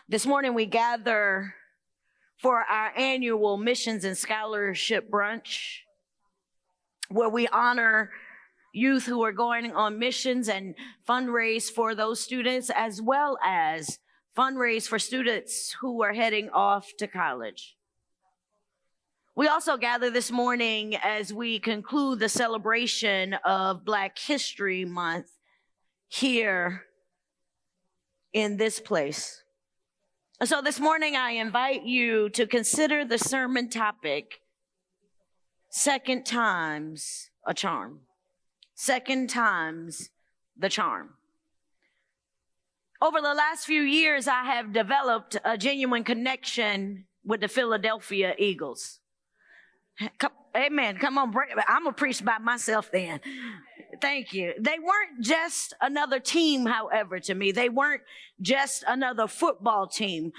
This morning we gather for our annual Missions and Scholarship Brunch, where we honor youth who are going on missions and fundraise for those students, as well as fundraise for students who are heading off to college. We also gather this morning as we conclude the celebration of Black History Month here in this place. So this morning, I invite you to consider the sermon topic, Second Time's a Charm. Second time's the charm. Over the last few years, I have developed a genuine connection with the Philadelphia Eagles. Amen. Come on, I'm going to preach by myself then. Thank you. They weren't just another team, however, to me. They weren't just another football team.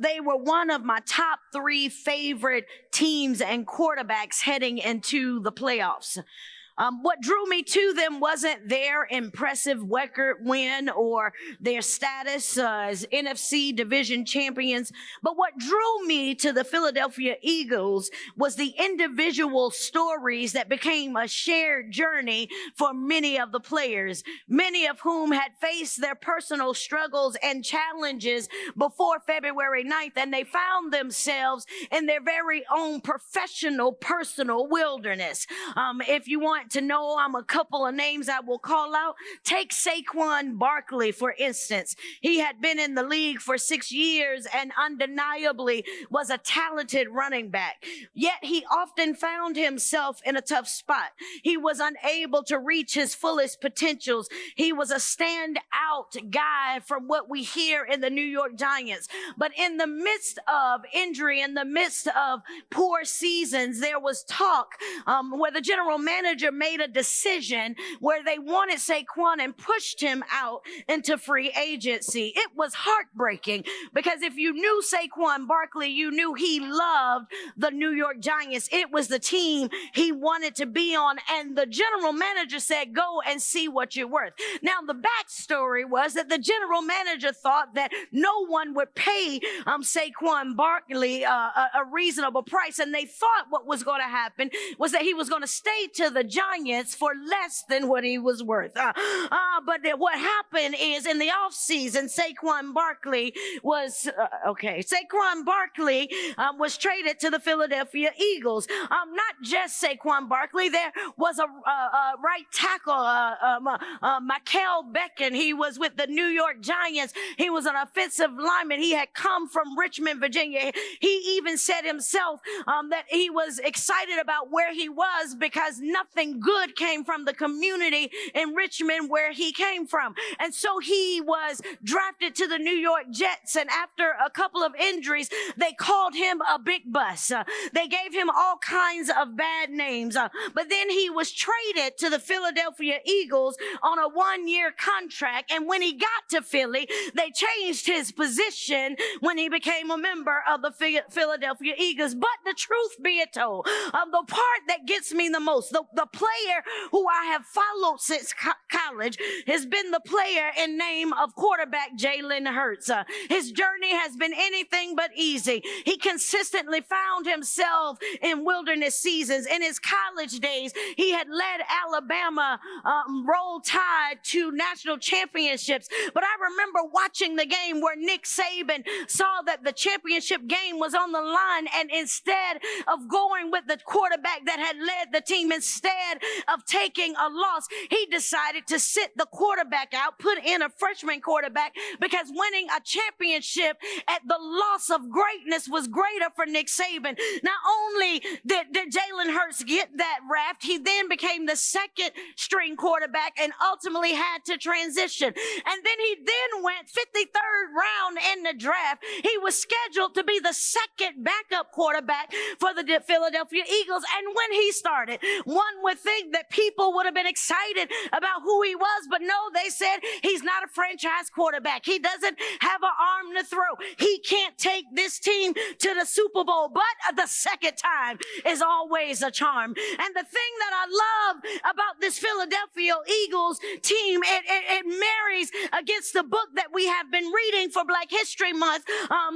They were one of my top 3 favorite teams and quarterbacks heading into the playoffs. What drew me to them wasn't their impressive record win or their status as NFC division champions, but what drew me to the Philadelphia Eagles was the individual stories that became a shared journey for many of the players, many of whom had faced their personal struggles and challenges before February 9th, and they found themselves in their very own professional, personal wilderness. If you want to know a couple of names I will call out, take Saquon Barkley, for instance. He had been in the league for 6 years and undeniably was a talented running back. Yet he often found himself in a tough spot. He was unable to reach his fullest potentials. He was a standout guy from what we hear in the New York Giants. But in the midst of injury, in the midst of poor seasons, there was talk where the general manager made a decision where they wanted Saquon and pushed him out into free agency. It was heartbreaking because if you knew Saquon Barkley, you knew he loved the New York Giants. It was the team he wanted to be on, and the general manager said, go and see what you're worth. Now, the backstory was that the general manager thought that no one would pay Saquon Barkley a reasonable price, and they thought what was going to happen was that he was going to stay to the Giants for less than what he was worth. But what happened is in the offseason, Saquon Barkley was traded to the Philadelphia Eagles. Not just Saquon Barkley, there was a right tackle, Mikael Becton. He was with the New York Giants. He was an offensive lineman. He had come from Richmond, Virginia. He even said himself that he was excited about where he was because nothing good came from the community in Richmond where he came from. And so he was drafted to the New York Jets, and after a couple of injuries, they called him a big bus. They gave him all kinds of bad names, but then he was traded to the Philadelphia Eagles on a 1-year contract, and when he got to Philly, they changed his position when he became a member of the Philadelphia Eagles. But the truth be told, the part that gets me the most, the player who I have followed since college has been the player in name of quarterback Jalen Hurts. His journey has been anything but easy. He consistently found himself in wilderness seasons. In his college days, he had led Alabama Roll Tide to national championships. But I remember watching the game where Nick Saban saw that the championship game was on the line, and instead of going with the quarterback that had led the team, instead of taking a loss, he decided to sit the quarterback out, put in a freshman quarterback, because winning a championship at the loss of greatness was greater for Nick Saban. Not only did Jalen Hurts get that raft, he then became the second string quarterback and ultimately had to transition. And then he then went 53rd round in the draft. He was scheduled to be the second backup quarterback for the Philadelphia Eagles. And when he started, one would think that people would have been excited about who he was, but no, they said he's not a franchise quarterback. He doesn't have an arm time to throw. He can't take this team to the Super Bowl, but the second time is always a charm. And the thing that I love about this Philadelphia Eagles team, it marries against the book that we have been reading for Black History Month,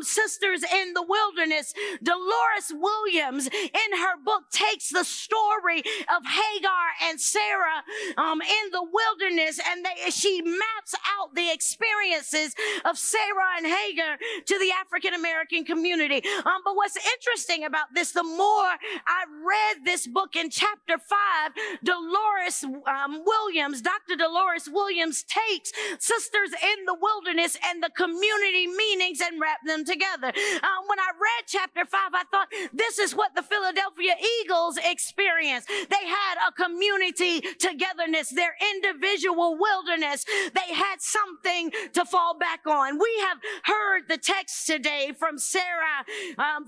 Sisters in the Wilderness. Dolores Williams, in her book, takes the story of Hagar and Sarah in the wilderness, and she maps out the experiences of Sarah and Hagar to the African American community. But what's interesting about this, the more I read this book in chapter 5, Dolores Williams, Dr. Dolores Williams, takes Sisters in the Wilderness and the community meanings and wrap them together. When I read chapter 5, I thought, this is what the Philadelphia Eagles experienced. They had a community togetherness, their individual wilderness. They had something to fall back on. We have heard the text today from Sarah,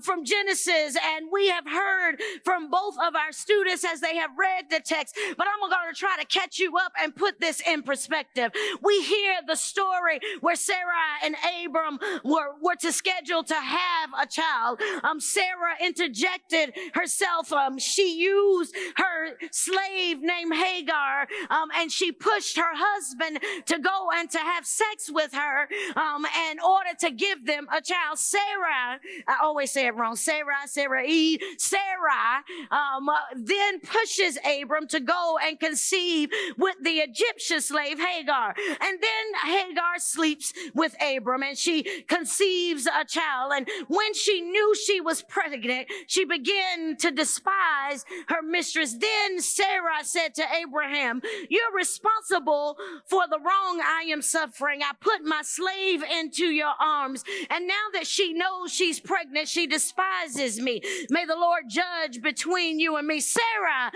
from Genesis, and we have heard from both of our students as they have read the text. But I'm going to try to catch you up and put this in perspective. We hear the story where Sarah and Abram were to schedule to have a child. Sarah interjected herself. She used her slave named Hagar, and she pushed her husband to go and to have sex with her in order to give them a child. Sarah, I always say it wrong, Sarah then pushes Abram to go and conceive with the Egyptian slave Hagar. And then Hagar sleeps with Abram and she conceives a child. And when she knew she was pregnant, she began to despise her mistress. Then Sarah said to Abraham, "You're responsible for the wrong I am suffering. I put my slave into your arms. And now that she knows she's pregnant, she despises me. May the Lord judge between you and me." Sarah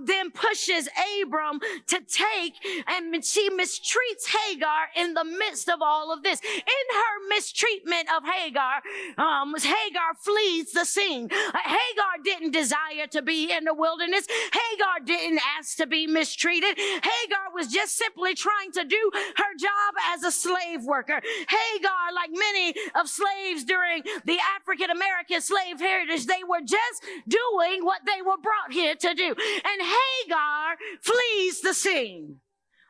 then pushes Abram to take, and she mistreats Hagar in the midst of all of this. In her mistreatment of Hagar, Hagar flees the scene. Hagar didn't desire to be in the wilderness. Hagar didn't ask to be mistreated. Hagar was just simply trying to do her job as a slave worker. Hagar, like many of slaves during the African American slave heritage, they were just doing what they were brought here to do. And Hagar flees the scene.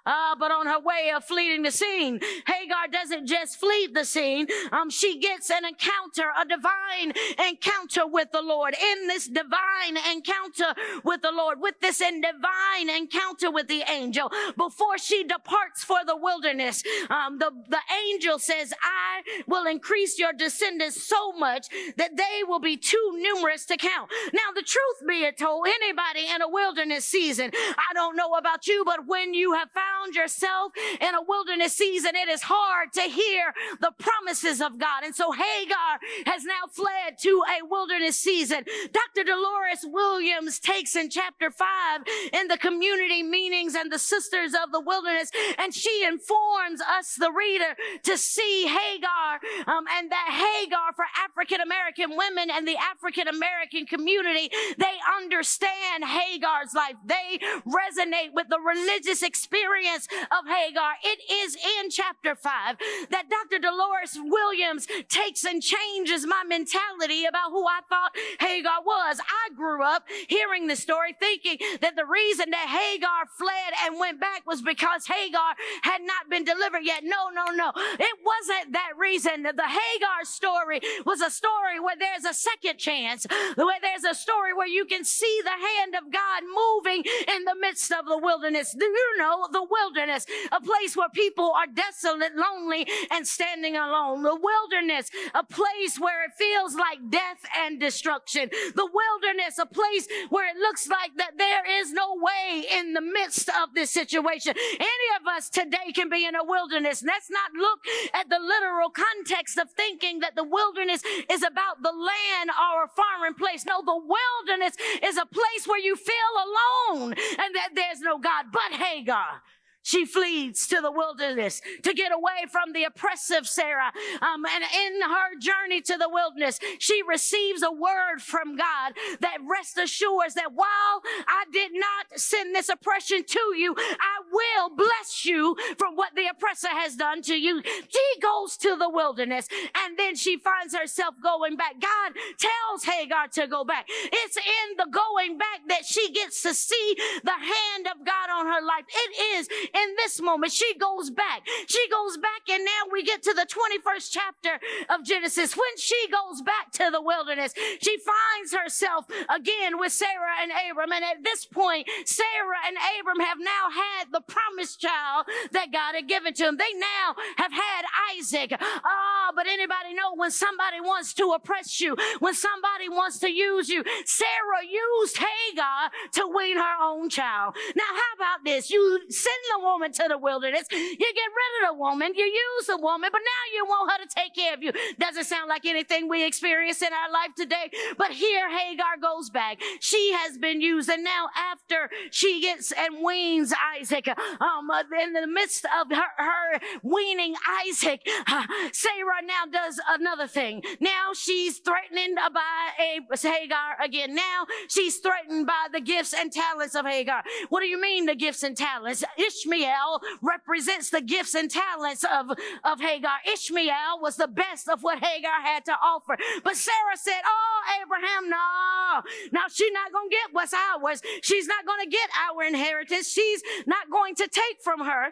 But on her way of fleeing the scene, Hagar doesn't just flee the scene. She gets an encounter, a divine encounter with the Lord. In this divine encounter with the Lord, with this divine encounter with the angel, before she departs for the wilderness, the angel says, "I will increase your descendants so much that they will be too numerous to count." Now, the truth be told, anybody in a wilderness season, I don't know about you, but when you have found yourself in a wilderness season, it is hard to hear the promises of God. And so Hagar has now fled to a wilderness season. Dr. Dolores Williams takes in chapter 5 in the community meanings and the sisters of the wilderness, and she informs us, the reader, to see Hagar, and that Hagar, for African American women and the African American community, they understand Hagar's life. They resonate with the religious experience of Hagar. It is in chapter 5 that Dr. Dolores Williams takes and changes my mentality about who I thought Hagar was. I grew up hearing the story thinking that the reason that Hagar fled and went back was because Hagar had not been delivered yet. No. It wasn't that reason. The Hagar story was a story where there's a second chance, where there's a story where you can see the hand of God moving in the midst of the wilderness. You know, the wilderness, a place where people are desolate, lonely, and standing alone. The wilderness, a place where it feels like death and destruction. The wilderness, a place where it looks like that there is no way in the midst of this situation. Any of us today can be in a wilderness. Let's not look at the literal context of thinking that the wilderness is about the land or a foreign place. No, the wilderness is a place where you feel alone and that there's no God. But Hagar She flees to the wilderness to get away from the oppressive Sarah. And in her journey to the wilderness, she receives a word from God that rest assures that while I did not send this oppression to you, I will bless you from what the oppressor has done to you. She goes to the wilderness, and then she finds herself going back. God tells Hagar to go back. It's in the going back that she gets to see the hand of God on her life. It is in this moment. She goes back. She goes back, and now we get to the 21st chapter of Genesis. When she goes back to the wilderness, she finds herself again with Sarah and Abram. And at this point, Sarah and Abram have now had the promised child that God had given to them. They now have had Isaac. But anybody know when somebody wants to oppress you, when somebody wants to use you? Sarah used Hagar to wean her own child. Now, how about this? You send the woman to the wilderness, you get rid of the woman, you use the woman, but now you want her to take care of you. Doesn't sound like anything we experience in our life today, but here Hagar goes back. She has been used, and now after she gets and weans Isaac, in the midst of her weaning Isaac, Sarah now does another thing. Now she's threatened by Hagar again. Now she's threatened by the gifts and talents of Hagar. What do you mean the gifts and talents? Ishmael represents the gifts and talents of Hagar. Ishmael was the best of what Hagar had to offer. But Sarah said, Abraham, no, she's not going to get what's ours. She's not going to get our inheritance. She's not going to take from her,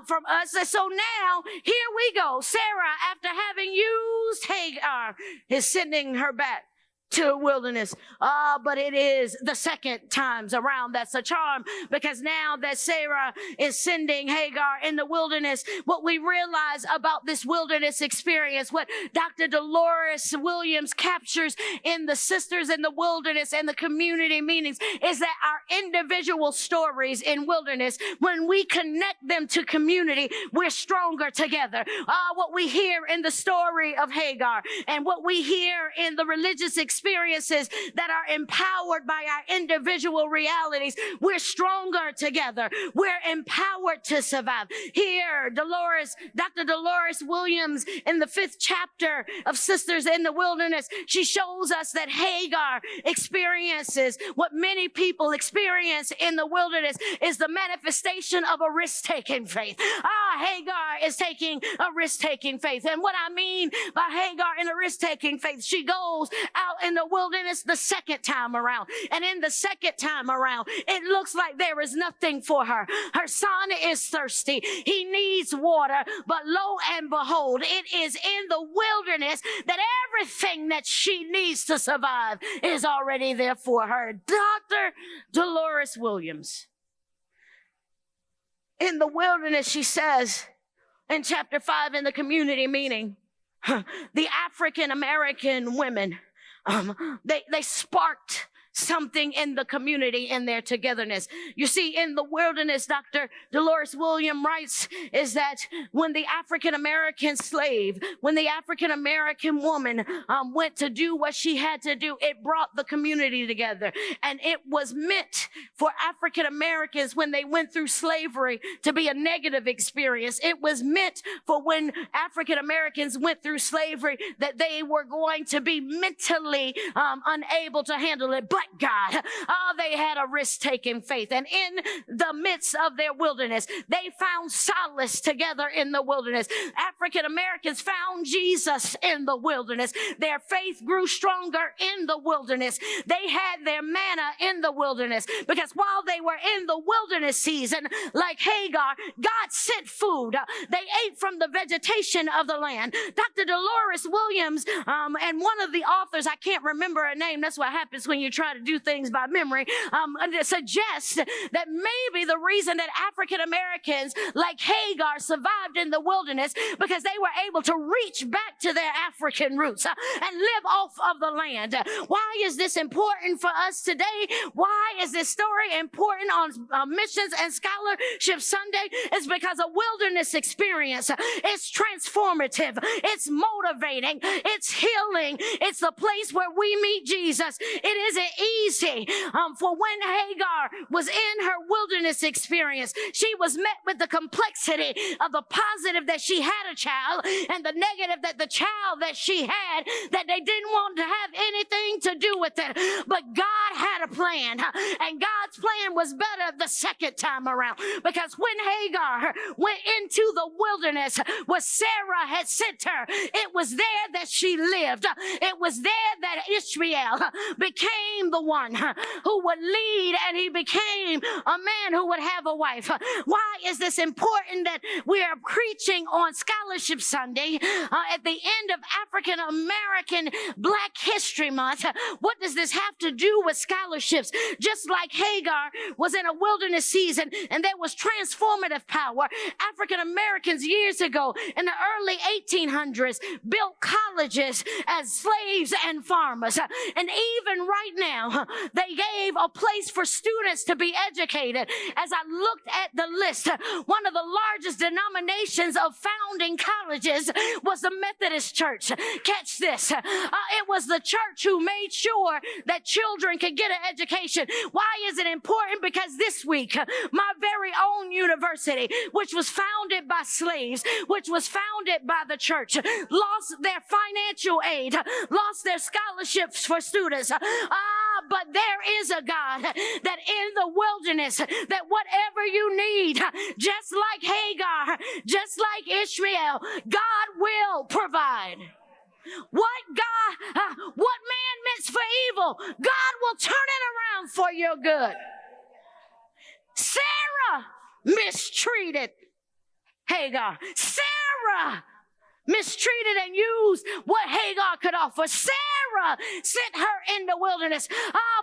from us. And so now, here we go. Sarah, after having used Hagar, is sending her back to the wilderness. But it is the second times around that's a charm, because now that Sarah is sending Hagar in the wilderness, what we realize about this wilderness experience, what Dr. Dolores Williams captures in the Sisters in the Wilderness and the community meetings, is that our individual stories in wilderness, when we connect them to community, we're stronger together. What we hear in the story of Hagar and what we hear in the religious experiences that are empowered by our individual realities, we're stronger together. We're empowered to survive. Here, Dr. Dolores Williams, in the 5th chapter of Sisters in the Wilderness, she shows us that Hagar experiences what many people experience in the wilderness is the manifestation of a risk-taking faith. Hagar is taking a risk-taking faith. And what I mean by Hagar in a risk-taking faith, she goes out in the wilderness the second time around. And in the second time around, it looks like there is nothing for her. Her son is thirsty. He needs water. But lo and behold, it is in the wilderness that everything that she needs to survive is already there for her. Dr. Dolores Williams. In the wilderness, she says in chapter 5 in the community meeting, the African American women, they sparked something in the community in their togetherness. You see, in the wilderness, Dr. Dolores Williams writes, is that when the African American slave, when the African American woman went to do what she had to do, it brought the community together. And it was meant for African Americans when they went through slavery to be a negative experience. It was meant for when African Americans went through slavery that they were going to be mentally unable to handle it. But God, they had a risk-taking faith. And in the midst of their wilderness, they found solace together in the wilderness. African Americans found Jesus in the wilderness. Their faith grew stronger in the wilderness. They had their manna in the wilderness, because while they were in the wilderness season, like Hagar, God sent food. They ate from the vegetation of the land. Dr. Dolores Williams and one of the authors, I can't remember her name, that's what happens when you try to do things by memory, suggests that maybe the reason that African Americans like Hagar survived in the wilderness because they were able to reach back to their African roots and live off of the land. Why is this important for us today? Why is this story important on Missions and Scholarship Sunday? It's because a wilderness experience is transformative. It's motivating. It's healing. It's the place where we meet Jesus. It isn't easy for when Hagar was in her wilderness experience. She was met with the complexity of the positive that she had a child and the negative that the child that she had, that they didn't want to have anything to do with it. But God had a plan, and God's plan was better the second time around, because when Hagar went into the wilderness where Sarah had sent her, it was there that she lived. It was there that Ishmael became the one who would lead, and he became a man who would have a wife. Why is this important that we are preaching on Scholarship Sunday at the end of African American Black History Month? What does this have to do with scholarships? Just like Hagar was in a wilderness season and there was transformative power, African Americans years ago in the early 1800s built colleges as slaves and farmers. And even right now, they gave a place for students to be educated. As I looked at the list, one of the largest denominations of founding colleges was the Methodist Church. Catch this. It was the church who made sure that children could get an education. Why is it important? Because this week, my very own university, which was founded by slaves, which was founded by the church, lost their financial aid, lost their scholarships for students. But there is a God that in the wilderness, that whatever you need, just like Hagar, just like Ishmael, God will provide. What man meant for evil, God will turn it around for your good. Sarah mistreated Hagar. Sarah mistreated and used what Hagar could offer. Sarah sent her in the wilderness.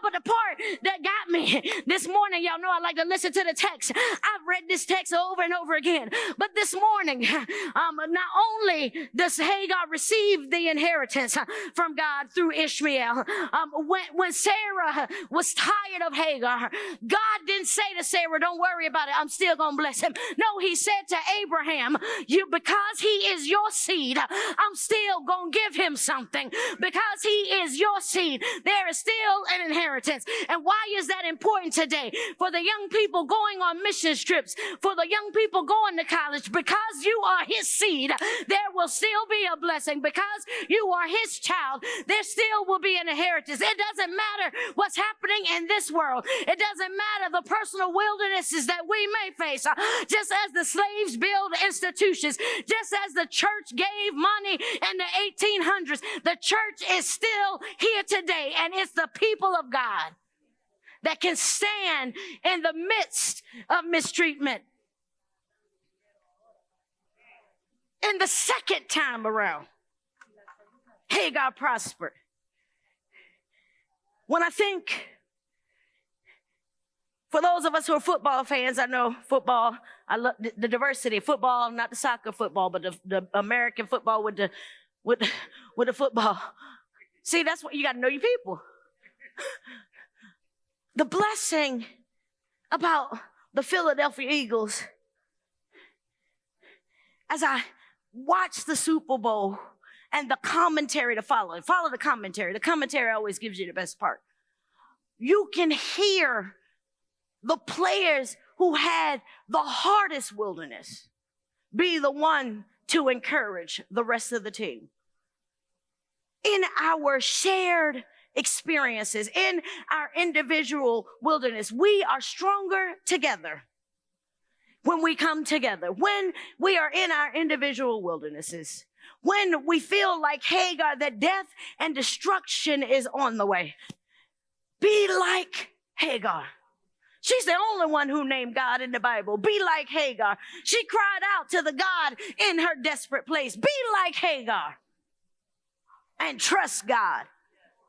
But the part that got me this morning, y'all know I like to listen to the text. I've read this text over and over again. But this morning, not only does Hagar receive the inheritance from God through Ishmael, when Sarah was tired of Hagar, God didn't say to Sarah, don't worry about it, I'm still going to bless him. No, he said to Abraham, because he is your seed, I'm still going to give him something. Because he is your seed, there is still an inheritance. And why is that important today? For the young people going on mission trips, for the young people going to college, because you are his seed, there will still be a blessing. Because you are his child, there still will be an inheritance. It doesn't matter what's happening in this world. It doesn't matter the personal wildernesses that we may face. Just as the slaves build institutions, just as the church gave money in the 1800s, the church is still here today, and it's the people of God that can stand in the midst of mistreatment. And the second time around, Hagar prospered. When I think, for those of us who are football fans, I know football, I love the diversity of football, not the soccer football, but the American football with the football. See, that's what you got to know your people. The blessing about the Philadelphia Eagles, as I watch the Super Bowl and the commentary to follow the commentary. The commentary always gives you the best part. You can hear the players who had the hardest wilderness be the one to encourage the rest of the team. In our shared experiences, in our individual wilderness, we are stronger together when we come together, when we are in our individual wildernesses, when we feel like Hagar, that death and destruction is on the way. Be like Hagar. She's the only one who named God in the Bible. Be like Hagar. She cried out to the God in her desperate place. Be like Hagar and trust God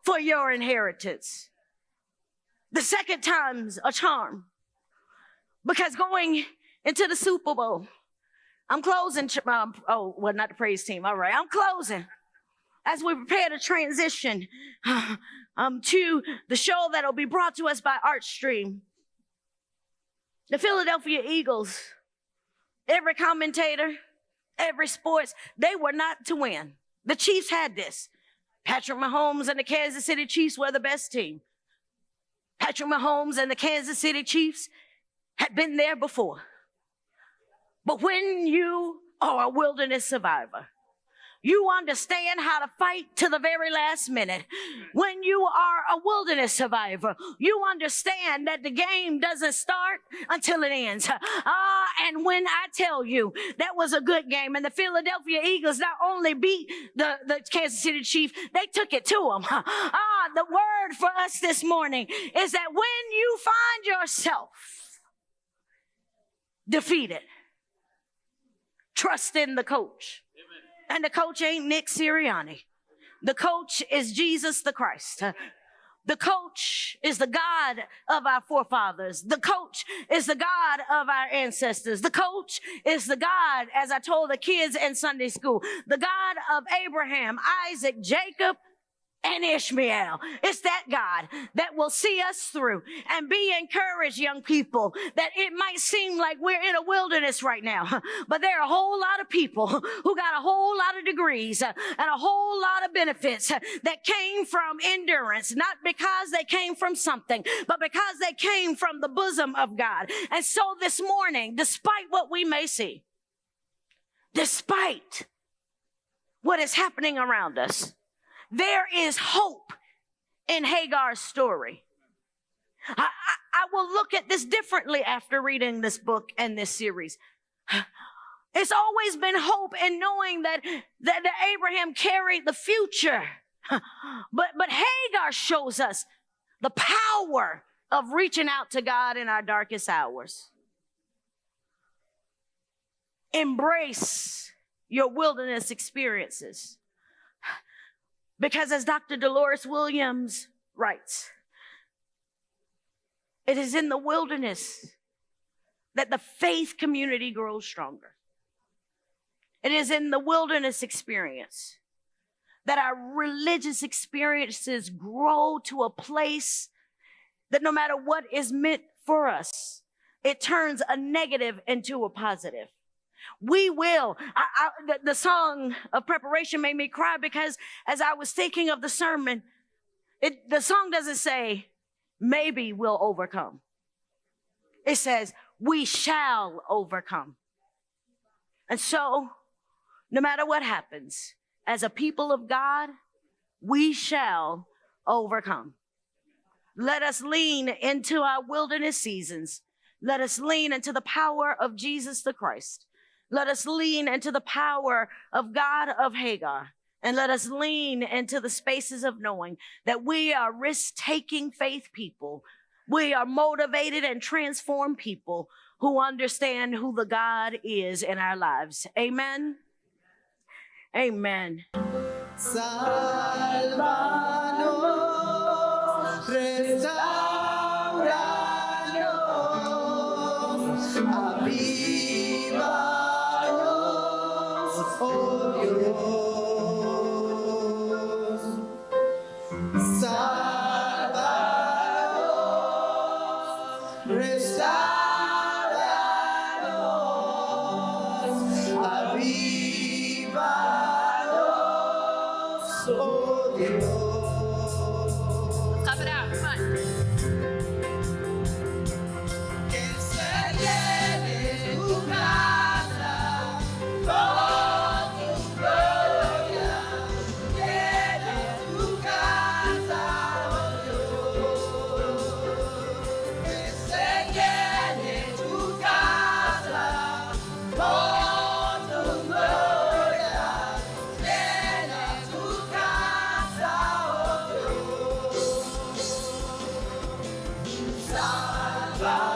for your inheritance. The second time's a charm, because going into the Super Bowl, I'm closing. Not the praise team. All right, I'm closing as we prepare to transition to the show that'll be brought to us by ArtStream. The Philadelphia Eagles, every commentator, every sports, they were not to win. The Chiefs had this. Patrick Mahomes and the Kansas City Chiefs were the best team. Patrick Mahomes and the Kansas City Chiefs had been there before. But when you are a wilderness survivor, you understand how to fight to the very last minute. When you are a wilderness survivor, you understand that the game doesn't start until it ends. And when I tell you that was a good game, and the Philadelphia Eagles not only beat the Kansas City Chiefs, they took it to them. The word for us this morning is that when you find yourself defeated, trust in the coach. And the coach ain't Nick Sirianni. The coach is Jesus the Christ. The coach is the God of our forefathers. The coach is the God of our ancestors. The coach is the God, as I told the kids in Sunday school, the God of Abraham, Isaac, Jacob, and Ishmael. It's that God that will see us through. And be encouraged, young people, that it might seem like we're in a wilderness right now, but there are a whole lot of people who got a whole lot of degrees and a whole lot of benefits that came from endurance, not because they came from something, but because they came from the bosom of God. And so this morning, despite what we may see, despite what is happening around us, there is hope in Hagar's story. I will look at this differently after reading this book and this series. It's always been hope in knowing that Abraham carried the future. But Hagar shows us the power of reaching out to God in our darkest hours. Embrace your wilderness experiences. Because as Dr. Dolores Williams writes, it is in the wilderness that the faith community grows stronger. It is in the wilderness experience that our religious experiences grow to a place that no matter what is meant for us, it turns a negative into a positive. We will. The song of preparation made me cry because as I was thinking of the sermon, the song doesn't say, maybe we'll overcome. It says, we shall overcome. And so, no matter what happens, as a people of God, we shall overcome. Let us lean into our wilderness seasons. Let us lean into the power of Jesus the Christ. Let us lean into the power of God of Hagar. And let us lean into the spaces of knowing that we are risk-taking faith people. We are motivated and transformed people who understand who the God is in our lives. Amen. Amen. Sálvanos, restauranos, avívanos, oh Dios. Sálvanos, restauranos, avívanos, oh Dios. Tough it out, come on. Que se llene tu casa con tu gloria. Llena tu casa, oh Dios. Que se llene tu casa con tu gloria. Llena tu casa, oh Dios. Salva.